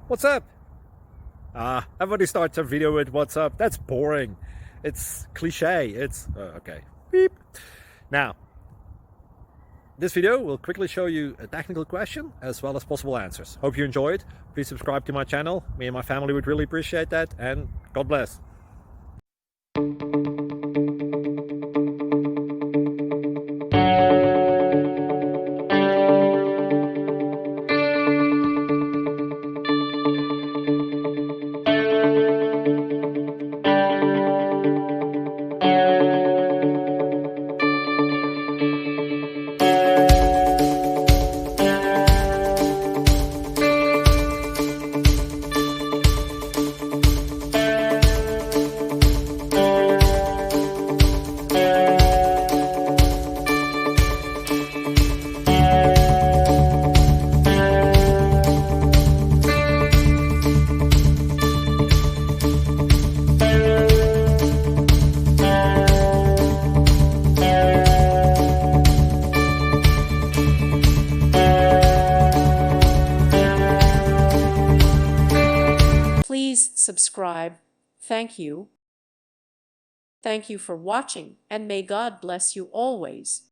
What's up? Everybody starts a video with what's up. That's boring. It's cliche. It's okay. Beep. Now, this video will quickly show you a technical question as well as possible answers. Hope you enjoy it. Please subscribe to my channel. Me and my family would really appreciate that. And God bless. Please subscribe. Thank you. Thank you for watching, and may God bless you always.